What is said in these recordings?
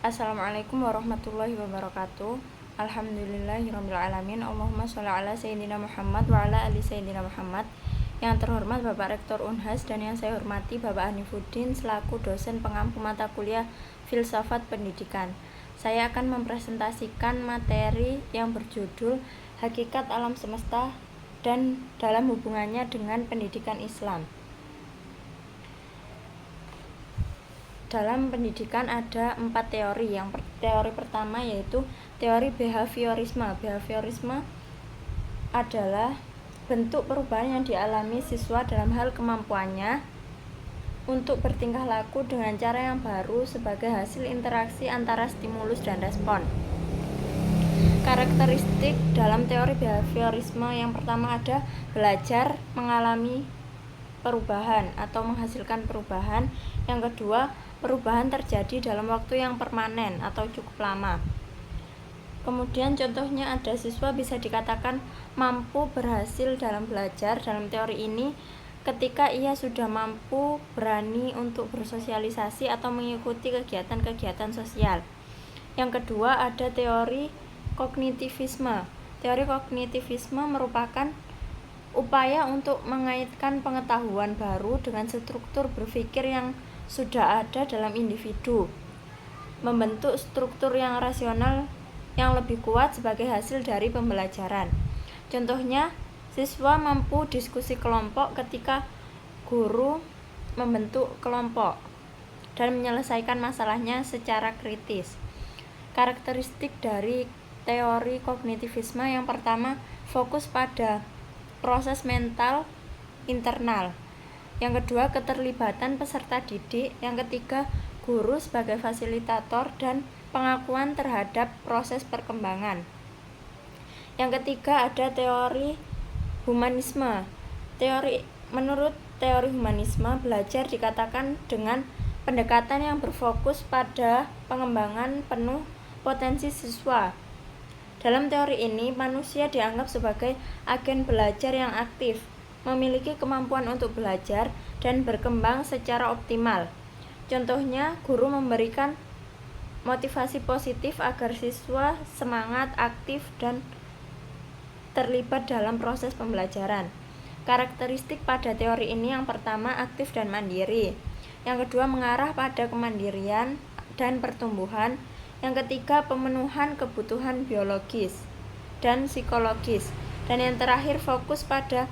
Assalamualaikum warahmatullahi wabarakatuh. Alhamdulillahirrabbilalamin. Allahumma sholli ala sayyidina Muhammad wa ala ali sayyidina Muhammad. Yang terhormat Bapak Rektor Unhas dan yang saya hormati Bapak Hanifuddin selaku dosen pengampu mata kuliah Filsafat Pendidikan. Saya akan mempresentasikan materi yang berjudul Hakikat Alam Semesta dan dalam hubungannya dengan pendidikan Islam. Dalam pendidikan ada 4 teori. Teori pertama yaitu teori behaviorisme. Behaviorisme adalah bentuk perubahan yang dialami siswa dalam hal kemampuannya untuk bertingkah laku dengan cara yang baru sebagai hasil interaksi antara stimulus dan respon. Karakteristik dalam teori behaviorisme yang pertama ada belajar mengalami perubahan atau menghasilkan perubahan. Yang kedua, perubahan terjadi dalam waktu yang permanen atau cukup lama. Kemudian contohnya ada siswa bisa dikatakan mampu berhasil dalam belajar dalam teori ini ketika ia sudah mampu berani untuk bersosialisasi atau mengikuti kegiatan-kegiatan sosial. Yang kedua ada teori kognitivisme. Teori kognitivisme merupakan upaya untuk mengaitkan pengetahuan baru dengan struktur berpikir yang sudah ada dalam individu, membentuk struktur yang rasional yang lebih kuat sebagai hasil dari pembelajaran. Contohnya, siswa mampu diskusi kelompok ketika guru membentuk kelompok dan menyelesaikan masalahnya secara kritis. Karakteristik dari teori kognitivisme yang pertama, fokus pada proses mental internal. Yang kedua, keterlibatan peserta didik. Yang ketiga, guru sebagai fasilitator dan pengakuan terhadap proses perkembangan. Yang ketiga, ada teori humanisme. Menurut teori humanisme, belajar dikatakan dengan pendekatan yang berfokus pada pengembangan penuh potensi siswa. Dalam teori ini, manusia dianggap sebagai agen belajar yang aktif, memiliki kemampuan untuk belajar dan berkembang secara optimal. Contohnya, guru memberikan motivasi positif agar siswa semangat, aktif, dan terlibat dalam proses pembelajaran. Karakteristik pada teori ini yang pertama, aktif dan mandiri. Yang kedua, mengarah pada kemandirian dan pertumbuhan. Yang ketiga, pemenuhan kebutuhan biologis dan psikologis. Dan yang terakhir, fokus pada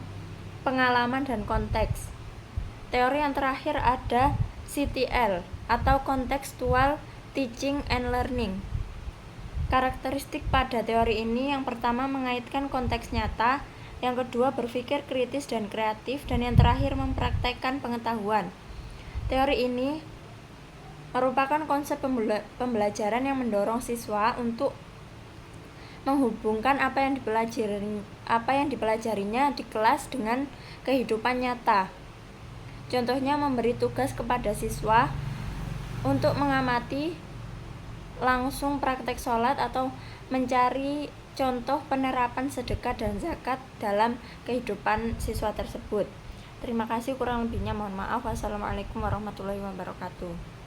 pengalaman dan konteks. Teori yang terakhir ada CTL atau Contextual Teaching and Learning. Karakteristik pada teori ini yang pertama mengaitkan konteks nyata, yang kedua berpikir kritis dan kreatif, dan yang terakhir mempraktekkan pengetahuan. Teori ini merupakan konsep pembelajaran yang mendorong siswa untuk menghubungkan apa yang dipelajarinya di kelas dengan kehidupan nyata. Contohnya memberi tugas kepada siswa untuk mengamati langsung praktek sholat atau mencari contoh penerapan sedekah dan zakat dalam kehidupan siswa tersebut. Terima kasih, kurang lebihnya mohon maaf. Wassalamualaikum warahmatullahi wabarakatuh.